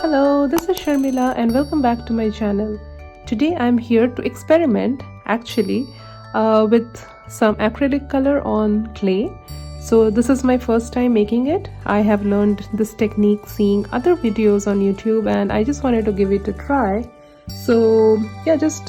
Hello, this is Sharmila and welcome back to my channel. Today I'm here to experiment with some acrylic color on clay. So this is my first time making it. I have learned this technique seeing other videos on YouTube and I just wanted to give it a try. So yeah, just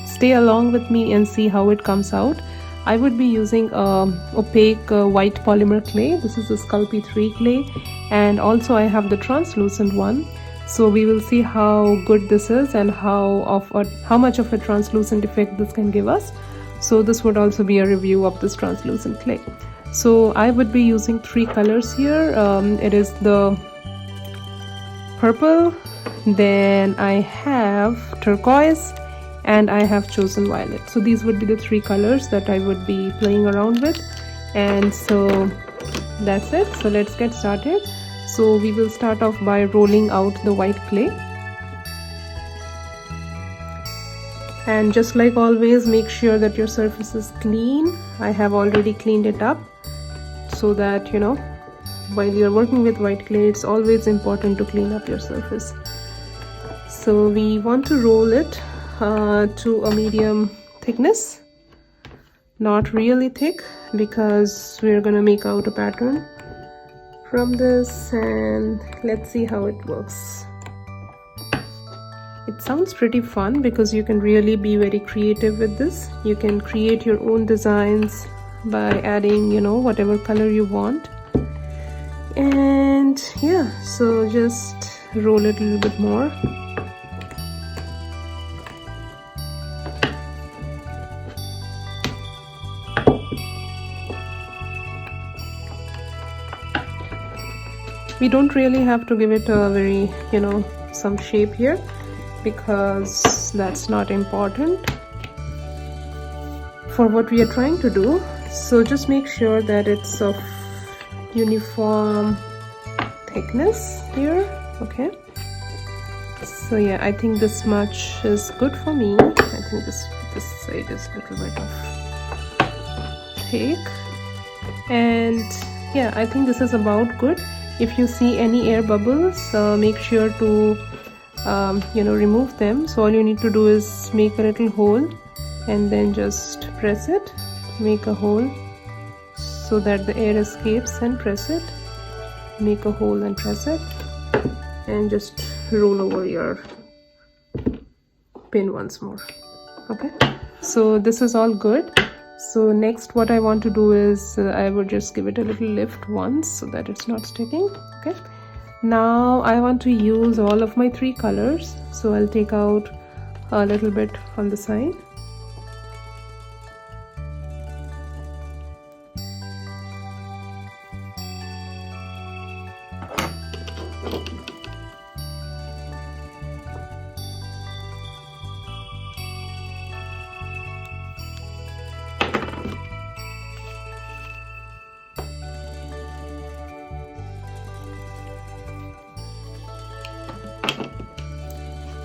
stay along with me and see how it comes out. I would be using opaque white polymer clay. This is the Sculpey III clay, and also I have the translucent one. So we will see how good this is and how much of a translucent effect this can give us. So this would also be a review of this translucent clay. So I would be using three colors here. It is the purple, then I have turquoise, and I have chosen violet. So these would be the three colors that I would be playing around with. And so that's it. So let's get started. So we will start off by rolling out the white clay. And just like always, make sure that your surface is clean. I have already cleaned it up so that, while you're working with white clay, it's always important to clean up your surface. So we want to roll it to a medium thickness, not really thick, because we're gonna make out a pattern from this, and let's see how it works. It sounds pretty fun because you can really be very creative with this. You can create your own designs by adding, whatever color you want. And yeah, so just roll it a little bit more. We don't really have to give it a very, some shape here, because that's not important for what we are trying to do. So just make sure that it's of uniform thickness here. Okay, so yeah, I think this much is good for me. I think this side is a little bit of thick, and yeah, I think this is about good. If you see any air bubbles, make sure to remove them. So all you need to do is make a little hole and then just press it, make a hole so that the air escapes, and press it, make a hole and press it, and just roll over your pin once more. Okay, so this is all good. So next what I want to do is I would just give it a little lift once so that it's not sticking. Okay, now I want to use all of my three colors, so I'll take out a little bit on the side.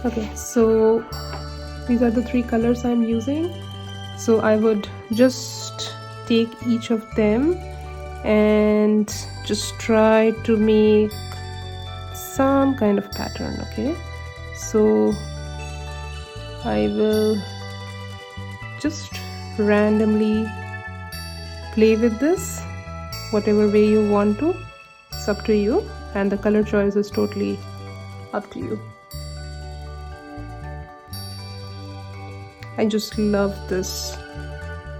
Okay, so these are the three colors I'm using. So I would just take each of them and just try to make some kind of pattern. Okay, so I will just randomly play with this whatever way you want to. It's up to you, and the color choice is totally up to you. I just love this,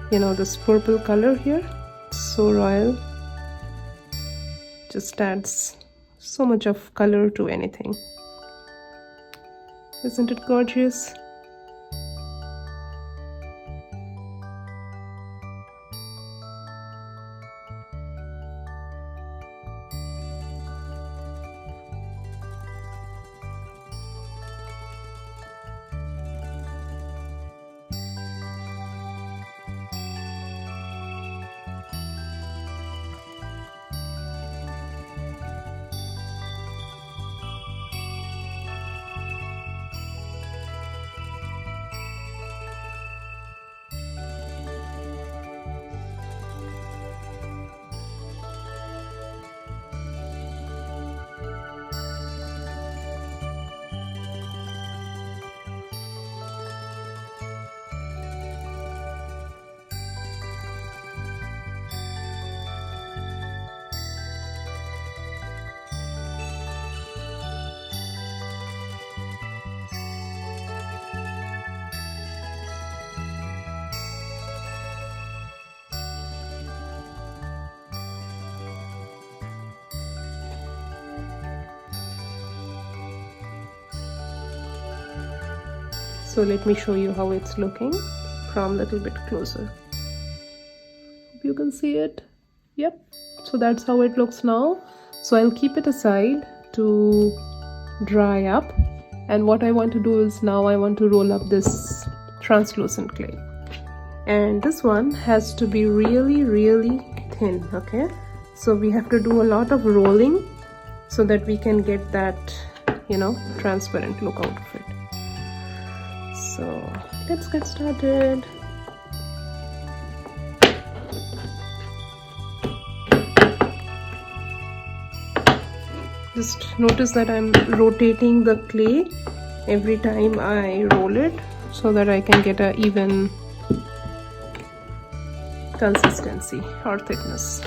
this purple color here. It's so royal. Just adds so much of color to anything. Isn't it gorgeous? So let me show you how it's looking from a little bit closer. You can see it. Yep, so that's how it looks now. So I'll keep it aside to dry up, and what I want to do is now I want to roll up this translucent clay, and this one has to be really thin. Okay, so we have to do a lot of rolling so that we can get that, you know, transparent look out of it. So let's get started. Just notice that I'm rotating the clay every time I roll it so that I can get an even consistency or thickness.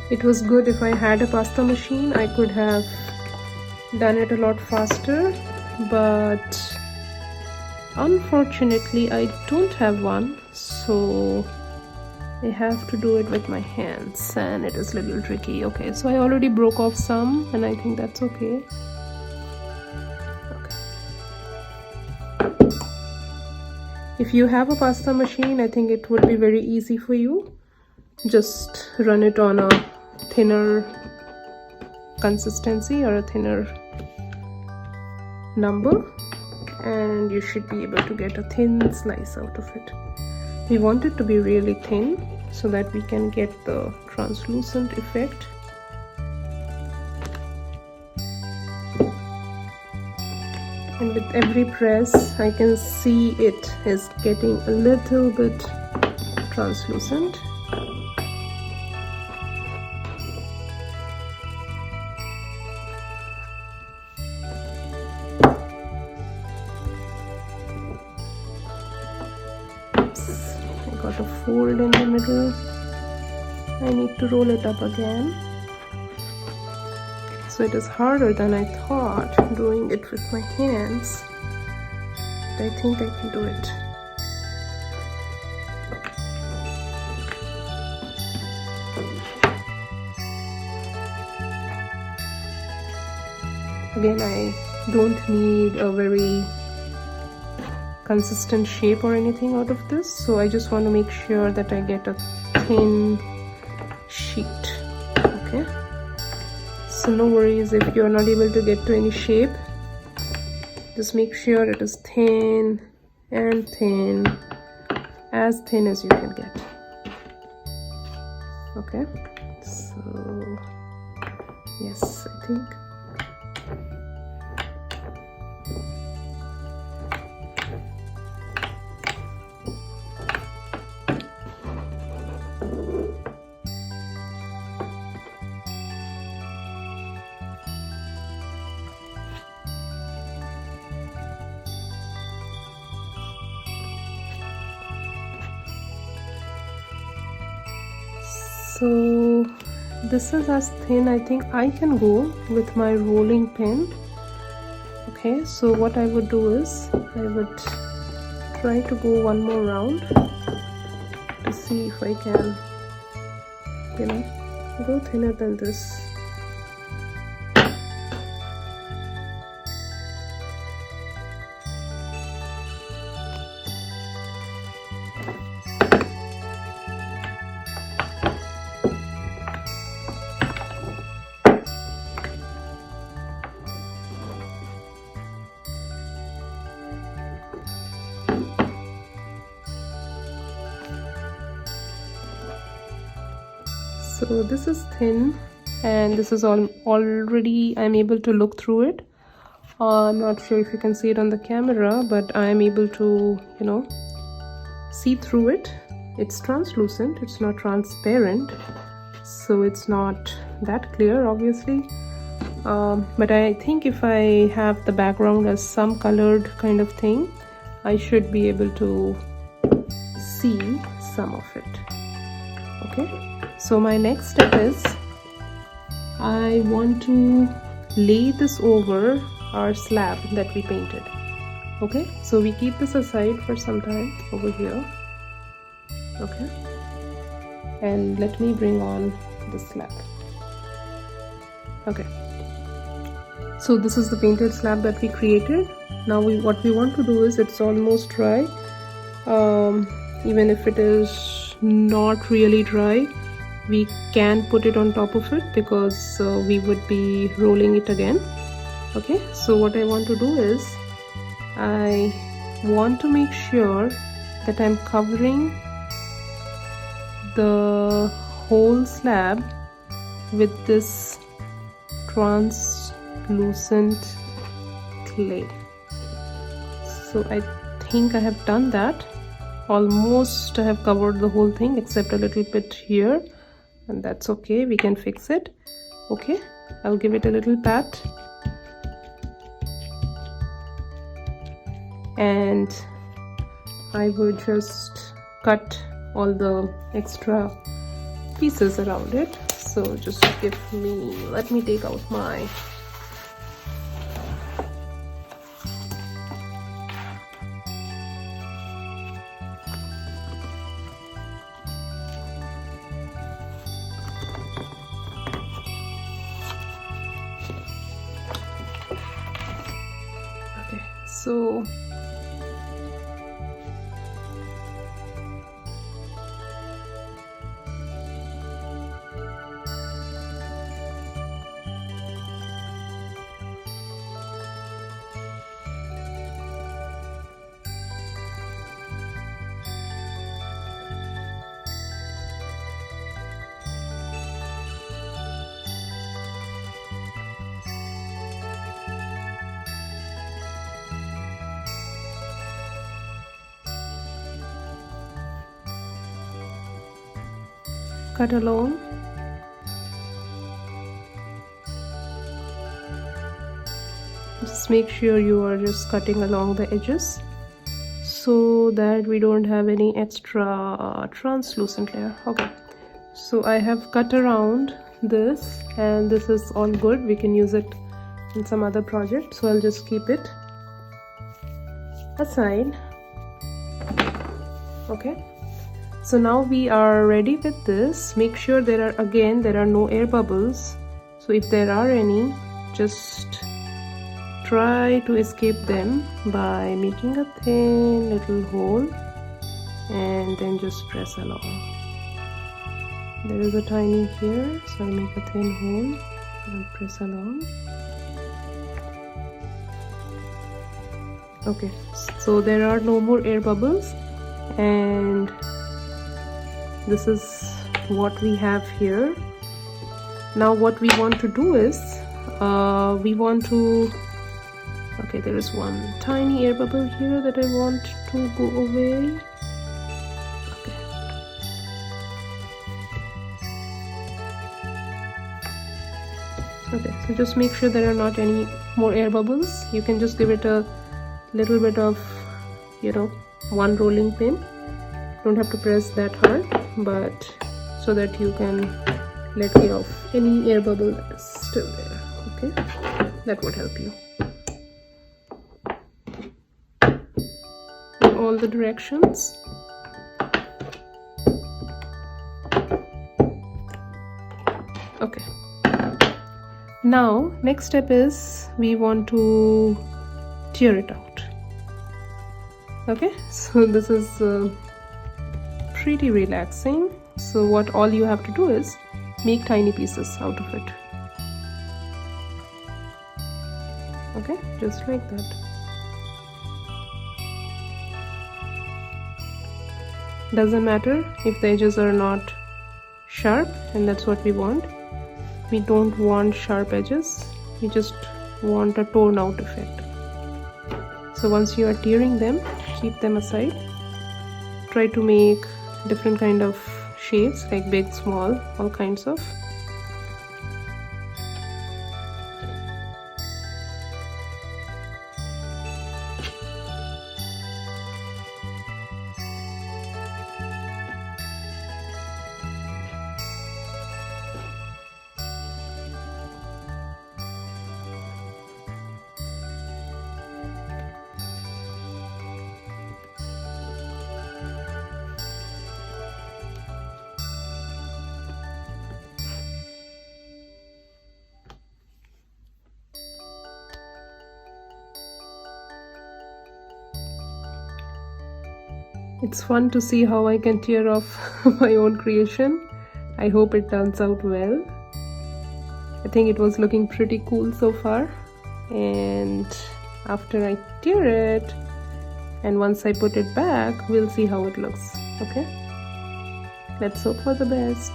It was good if I had a pasta machine. I could have done it a lot faster, but unfortunately I don't have one, so I have to do it with my hands, and it is a little tricky. Okay, so I already broke off some, and I think that's okay. If you have a pasta machine, I think it would be very easy for you. Just run it on a thinner consistency or a thinner number, and you should be able to get a thin slice out of it. We want it to be really thin so that we can get the translucent effect. And with every press I can see it is getting a little bit translucent. Got a fold in the middle. I need to roll it up again. So it is harder than I thought doing it with my hands, but I think I can do it. Again, I don't need a very consistent shape or anything out of this, so I just want to make sure that I get a thin sheet. Okay, so no worries if you're not able to get to any shape. Just make sure it is thin and thin, as thin as you can get. Okay, so yes, I think so this is as thin I think I can go with my rolling pin. Okay, so what I would do is I would try to go one more round to see if I can, you know, go thinner than this. So this is thin, and this is already I'm able to look through it. I'm not sure if you can see it on the camera, but I'm able to, you know, see through it. It's translucent, it's not transparent, so it's not that clear obviously, but I think if I have the background as some colored kind of thing, I should be able to see some of it. Okay, so my next step is I want to lay this over our slab that we painted. Okay, so we keep this aside for some time over here. Okay, and let me bring on the slab. Okay, so this is the painted slab that we created. Now what we want to do is, it's almost dry. Even if it is not really dry, we can put it on top of it, because we would be rolling it again. Okay, so what I want to do is, I want to make sure that I'm covering the whole slab with this translucent clay. So I think I have done that. Almost I have covered the whole thing except a little bit here, and that's okay, we can fix it. Okay, I'll give it a little pat, and I will just cut all the extra pieces around it. So just let me take out my so cut along. Just make sure you are just cutting along the edges so that we don't have any extra translucent layer. Okay, so I have cut around this, and this is all good. We can use it in some other project, so I'll just keep it aside. Okay, so now we are ready with this. Make sure there are no air bubbles. So if there are any, just try to escape them by making a thin little hole and then just press along. There is a tiny here, so I make a thin hole and press along. Okay, so there are no more air bubbles, and this is what we have here. Now what we want to do is, okay, there is one tiny air bubble here that I want to go away. Okay, so just make sure there are not any more air bubbles. You can just give it a little bit of, one rolling pin. Don't have to press that hard, but so that you can let go of any air bubble that is still there. Okay, that would help you in all the directions. Okay, now next step is we want to tear it out. Okay, so this is pretty relaxing. So what all you have to do is make tiny pieces out of it. Okay, just like that. Doesn't matter if the edges are not sharp, and that's what we want. We don't want sharp edges, we just want a torn out effect. So once you are tearing them, keep them aside. Try to make different kind of shapes, like big, small, all kinds of. It's fun to see how I can tear off my own creation. I hope it turns out well. I think it was looking pretty cool so far, and after I tear it and once I put it back, we'll see how it looks. Okay, let's hope for the best.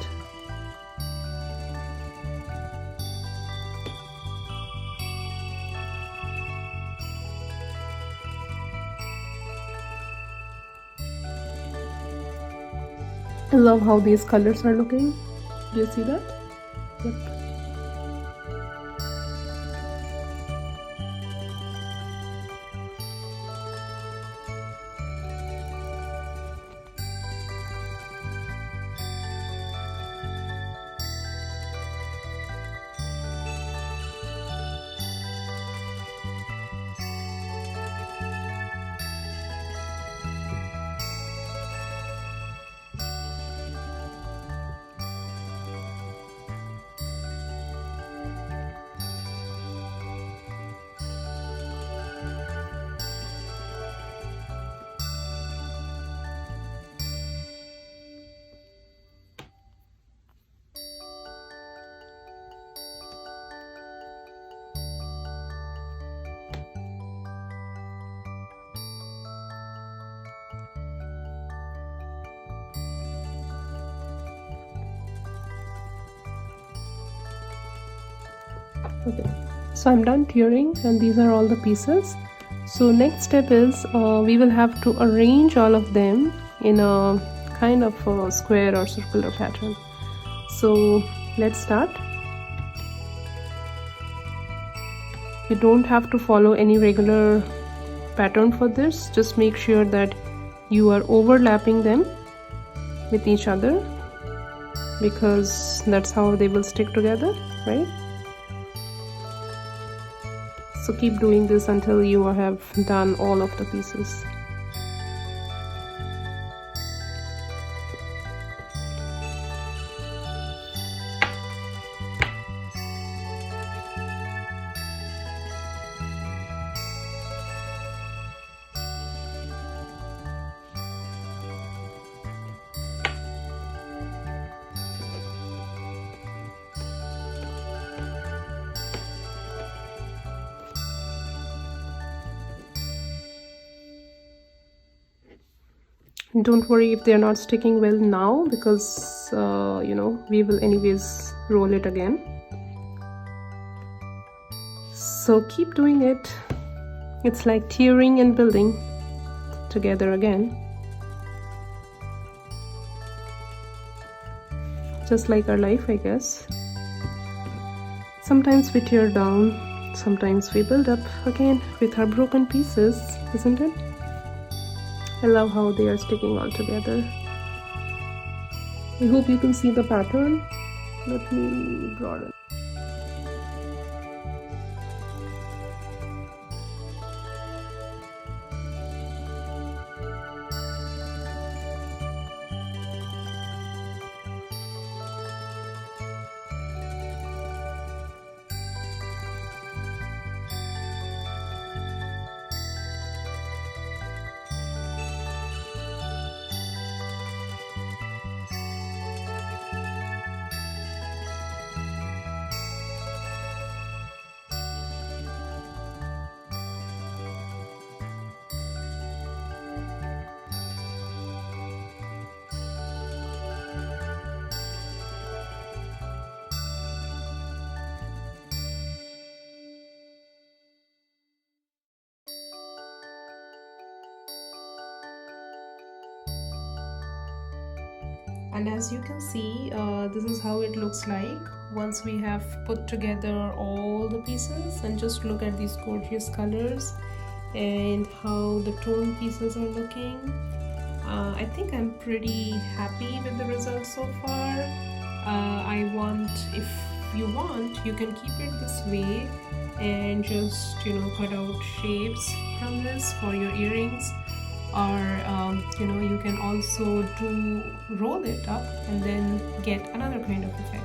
I love how these colors are looking. Do you see that? Yep. Okay, so I'm done tearing and these are all the pieces. So next step is we will have to arrange all of them in a kind of a square or circular pattern. So let's start. You don't have to follow any regular pattern for this. Just make sure that you are overlapping them with each other, because that's how they will stick together, right? So keep doing this until you have done all of the pieces. Don't worry if they're not sticking well now, because you know, we will anyways roll it again. So keep doing it. It's like tearing and building together again, just like our life, I guess. Sometimes we tear down, sometimes we build up again with our broken pieces, isn't it? I love how they are sticking all together. I hope you can see the pattern. Let me broaden. And as you can see, this is how it looks like once we have put together all the pieces. And just look at these gorgeous colors and how the tone pieces are looking. I think I'm pretty happy with the results so far. If you want, you can keep it this way and just, you know, cut out shapes from this for your earrings. Or you know, you can also roll it up and then get another kind of effect.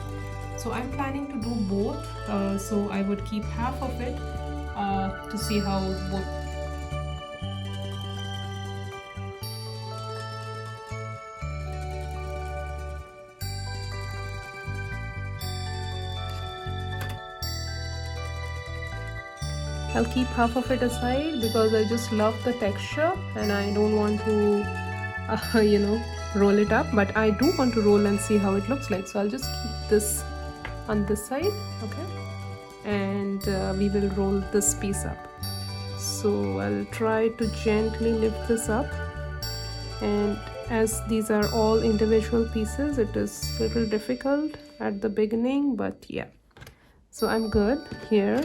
So I'm planning to do both, so I would keep half of it to see how both. I'll keep half of it aside because I just love the texture and I don't want to you know, roll it up, but I do want to roll and see how it looks like. So I'll just keep this on this side, okay, and we will roll this piece up. So I'll try to gently lift this up, and as these are all individual pieces, it is a little difficult at the beginning, but yeah, so I'm good here.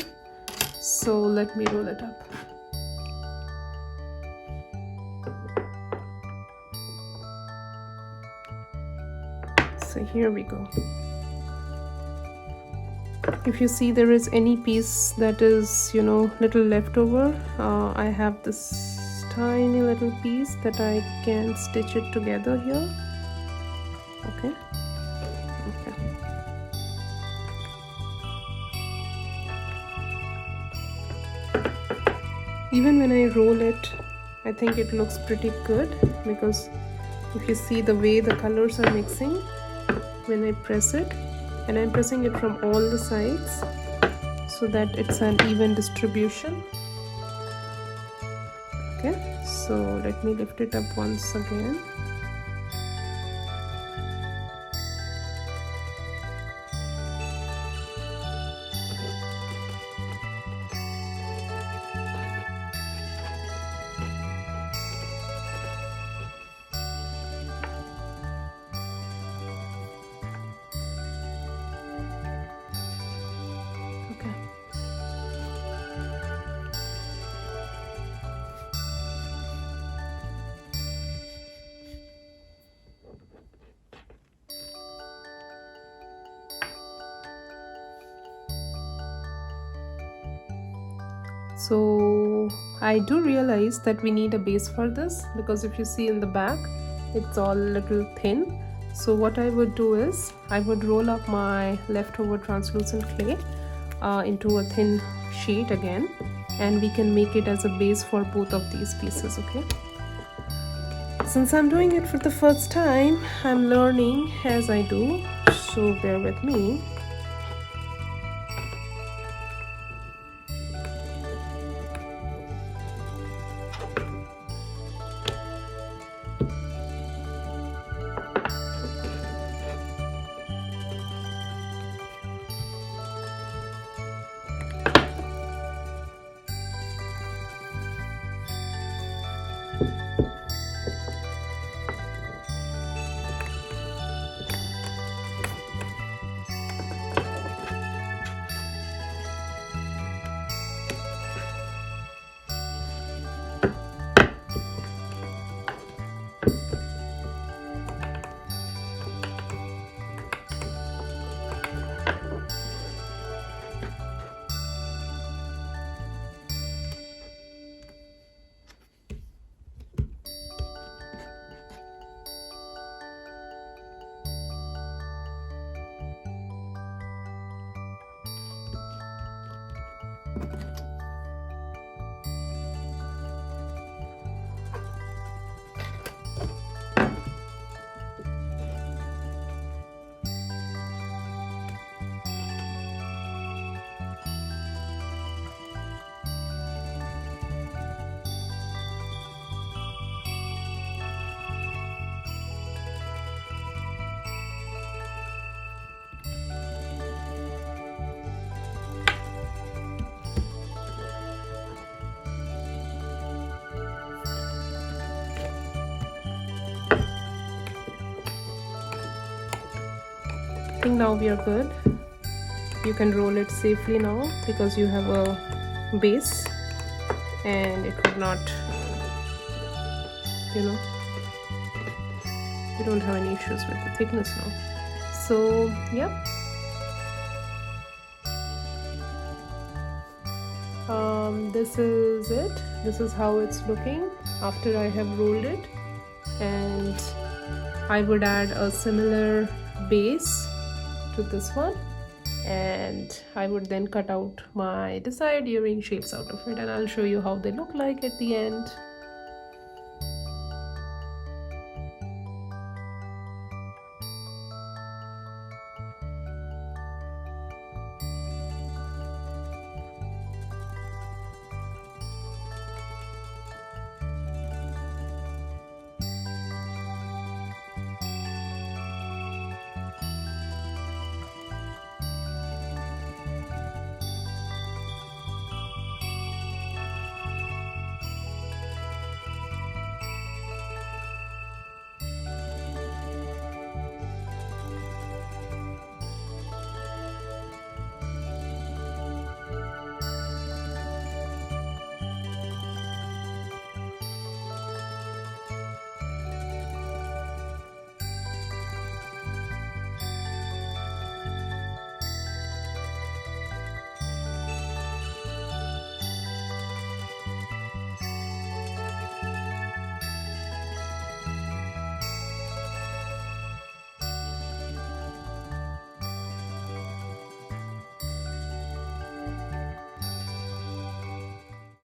So let me roll it up. So here we go. If you see there is any piece that is, you know, little leftover, I have this tiny little piece that I can stitch it together here. Okay. Even when I roll it, I think it looks pretty good, because if you see the way the colors are mixing when I press it, and I'm pressing it from all the sides so that it's an even distribution. Okay, so let me lift it up once again. So I do realize that we need a base for this, because if you see in the back, it's all a little thin. So what I would do is I would roll up my leftover translucent clay into a thin sheet again, and we can make it as a base for both of these pieces. Okay, since I'm doing it for the first time, I'm learning as I do, so bear with me. I think now we are good. You can roll it safely now because you have a base and it would not, you know, you don't have any issues with the thickness now. So yeah, this is it. This is how it's looking after I have rolled it, and I would add a similar base to this one, and I would then cut out my desired earring shapes out of it, and I'll show you how they look like at the end.